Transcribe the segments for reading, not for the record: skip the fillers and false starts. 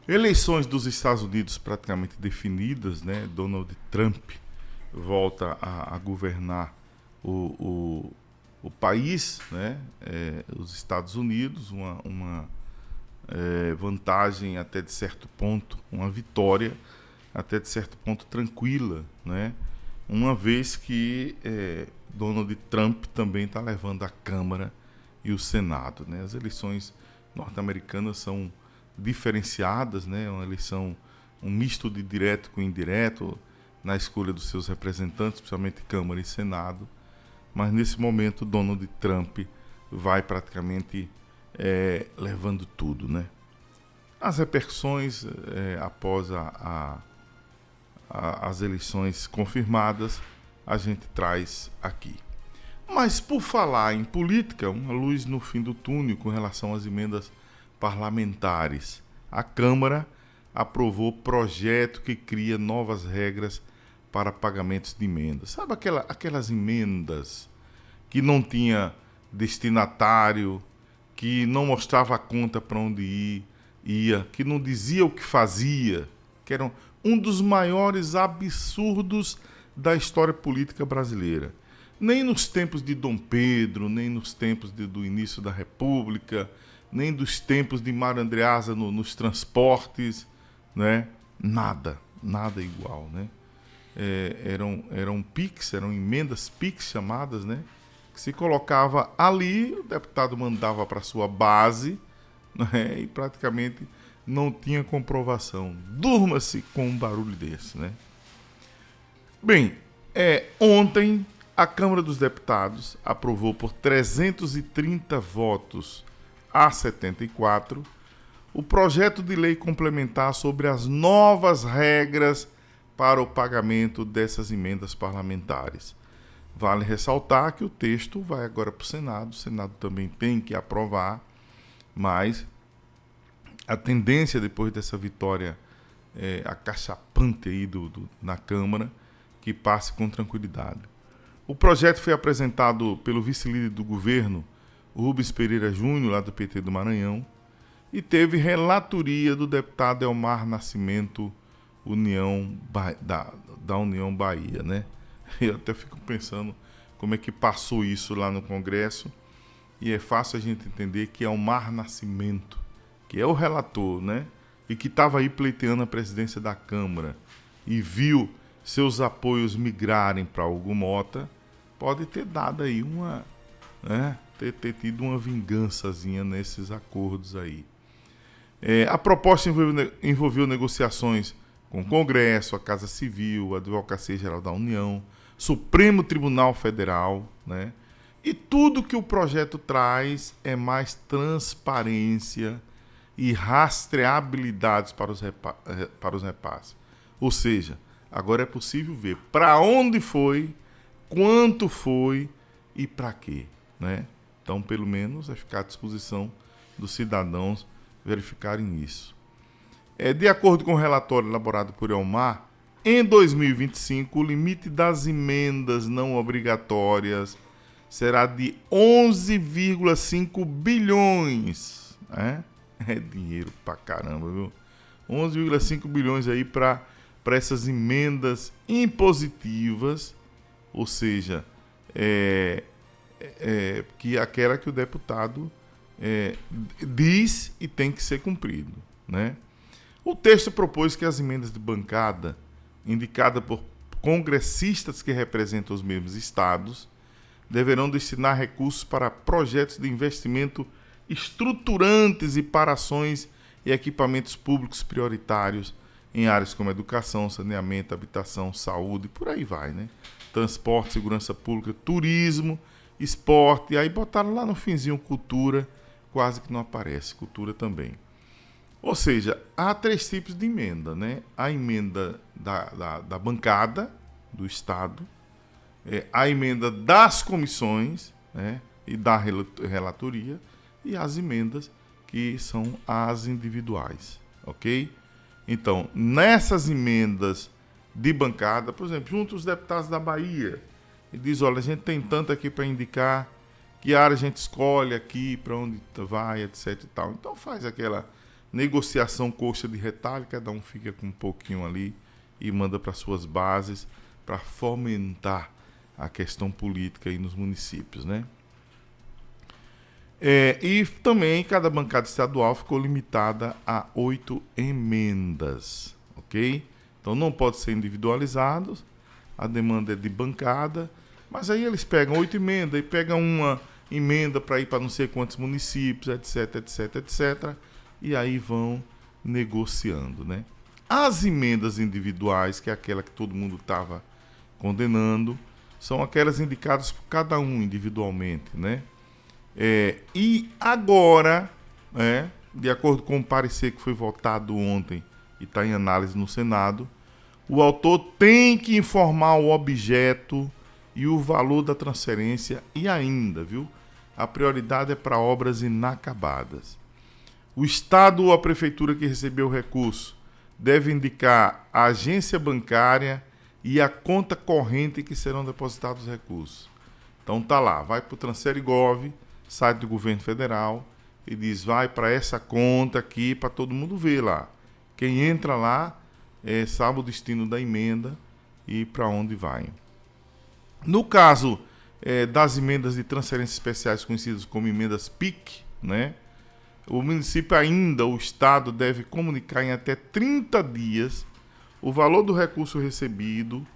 Eleições dos Estados Unidos praticamente definidas, né? Donald Trump volta a governar o, o país, né? Os Estados Unidos, uma vantagem até de certo ponto, uma vitória até de certo ponto tranquila, né? Uma vez que Donald Trump também está levando a Câmara e o Senado, né? As eleições norte-americanas são diferenciadas, né? Uma eleição, um misto de direto com indireto na escolha dos seus representantes, principalmente Câmara e Senado. Mas nesse momento Donald Trump vai praticamente levando tudo, né? As repercussões após as eleições confirmadas a gente traz aqui. Mas por falar em política, uma luz no fim do túnel com relação às emendas parlamentares. A Câmara aprovou projeto que cria novas regras para pagamentos de emendas. Sabe aquelas emendas que não tinha destinatário, que não mostrava a conta para onde ia, que não dizia o que fazia, que eram um dos maiores absurdos da história política brasileira. Nem nos tempos de Dom Pedro, nem nos tempos do início da República, nem dos tempos de Mário Andreasa nos transportes, né? Nada igual, né? Eram PIX, eram emendas PIX chamadas, né? Que se colocava ali, o deputado mandava para sua base, né? E praticamente não tinha comprovação. Durma-se com um barulho desse, né? Bem, ontem a Câmara dos Deputados aprovou por 330 votos a 74 o projeto de lei complementar sobre as novas regras para o pagamento dessas emendas parlamentares. Vale ressaltar que o texto vai agora para o Senado também tem que aprovar, mas a tendência depois dessa vitória acachapante aí na Câmara, que passe com tranquilidade. O projeto foi apresentado pelo vice-líder do governo, Rubens Pereira Júnior, lá do PT do Maranhão, e teve relatoria do deputado Elmar Nascimento, da União Bahia, né? Eu até fico pensando como é que passou isso lá no Congresso, e é fácil a gente entender que Elmar Nascimento, que é o relator, né? E que estava aí pleiteando a presidência da Câmara e viu seus apoios migrarem para Hugo Mota, pode ter dado aí ter tido uma vingançazinha nesses acordos aí. A proposta envolveu negociações com o Congresso, a Casa Civil, a Advocacia Geral da União, Supremo Tribunal Federal, né? E tudo que o projeto traz é mais transparência e rastreabilidade para os repasses. Ou seja, agora é possível ver para onde foi, quanto foi e para quê, né? Então, pelo menos, vai ficar à disposição dos cidadãos verificarem isso. De acordo com o relatório elaborado por Elmar, em 2025, o limite das emendas não obrigatórias será de 11,5 bilhões. Né? É dinheiro pra caramba, viu? 11,5 bilhões aí para essas emendas impositivas, ou seja, que aquela que o deputado diz e tem que ser cumprido, né? O texto propôs que as emendas de bancada, indicadas por congressistas que representam os mesmos estados, deverão destinar recursos para projetos de investimento estruturantes e para ações e equipamentos públicos prioritários em áreas como educação, saneamento, habitação, saúde, por aí vai, né? Transporte, segurança pública, turismo, esporte, e aí botaram lá no finzinho cultura, quase que não aparece, cultura também. Ou seja, há 3 tipos de emenda, né? A emenda da bancada do Estado, a emenda das comissões, né? E da relatoria, e as emendas que são as individuais, ok? Então, nessas emendas de bancada, por exemplo, junto os deputados da Bahia, e diz, olha, a gente tem tanto aqui para indicar, que área a gente escolhe aqui, para onde vai, etc e tal. Então faz negociação coxa de retalho, cada um fica com um pouquinho ali e manda para suas bases para fomentar a questão política aí nos municípios, né? E também cada bancada estadual ficou limitada a 8 emendas, ok? Então não pode ser individualizado, a demanda é de bancada, mas aí eles pegam 8 emendas e pegam uma emenda para ir para não sei quantos municípios, etc, etc, etc, e aí vão negociando, né? As emendas individuais, que é aquela que todo mundo estava condenando, são aquelas indicadas por cada um individualmente, né? E agora, de acordo com o parecer que foi votado ontem e está em análise no Senado, o autor tem que informar o objeto e o valor da transferência e ainda, viu? A prioridade é para obras inacabadas. O Estado ou a Prefeitura que recebeu o recurso deve indicar a agência bancária e a conta corrente que serão depositados os recursos. Então tá lá, vai para o Transferigov, site do governo federal, e diz, vai para essa conta aqui para todo mundo ver lá. Quem entra lá sabe o destino da emenda e para onde vai. No caso das emendas de transferências especiais conhecidas como emendas PIC, né? O município ainda, o Estado, deve comunicar em até 30 dias o valor do recurso recebido,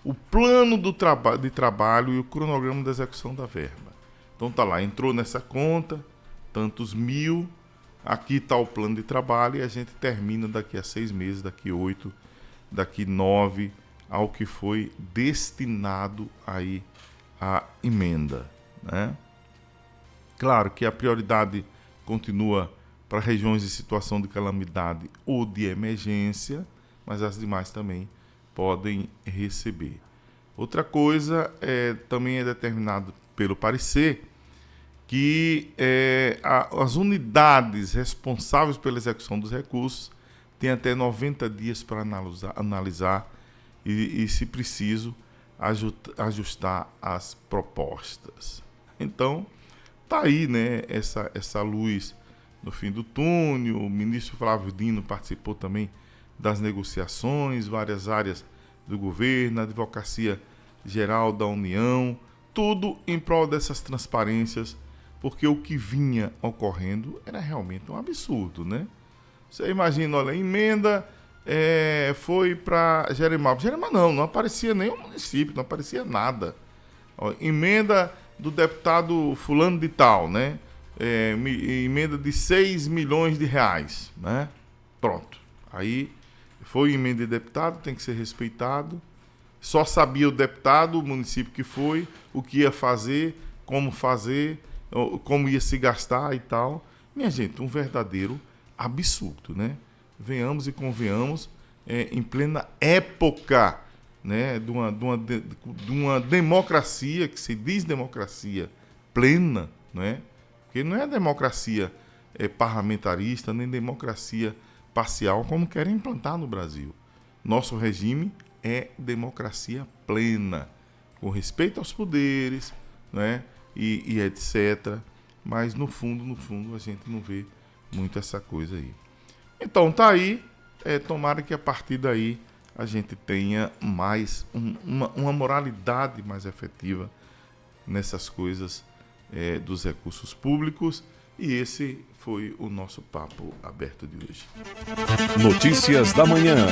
o plano de trabalho e o cronograma da execução da verba. Então tá lá, entrou nessa conta, tantos mil, aqui está o plano de trabalho e a gente termina daqui a 6 meses, daqui 8, daqui 9, ao que foi destinado aí a emenda, né? Claro que a prioridade continua para regiões de situação de calamidade ou de emergência, mas as demais também podem receber. Outra coisa também é determinado pelo parecer que as unidades responsáveis pela execução dos recursos têm até 90 dias para analisar e, se preciso, ajustar as propostas. Então, tá aí, né, essa luz no fim do túnel. O ministro Flávio Dino participou também das negociações, várias áreas do governo, a Advocacia Geral da União, tudo em prol dessas transparências, porque o que vinha ocorrendo era realmente um absurdo, né? Você imagina, olha, a emenda foi para Jeremal. Jeremal não aparecia nem o município, não aparecia nada. Ó, emenda do deputado fulano de tal, né? Emenda de 6 milhões de reais, né? Pronto. Aí foi emenda de deputado, tem que ser respeitado. Só sabia o deputado, o município que foi, o que ia fazer, como ia se gastar e tal. Minha gente, um verdadeiro absurdo, né? Venhamos e convenhamos, em plena época, né, de uma democracia, que se diz democracia plena, né? Porque não é democracia parlamentarista, nem democracia parcial, como querem implantar no Brasil. Nosso regime é democracia plena, com respeito aos poderes, né, e etc. Mas no fundo, a gente não vê muito essa coisa aí. Então tá aí, tomara que a partir daí a gente tenha mais uma moralidade mais efetiva nessas coisas dos recursos públicos. E esse foi o nosso papo aberto de hoje. Notícias da manhã.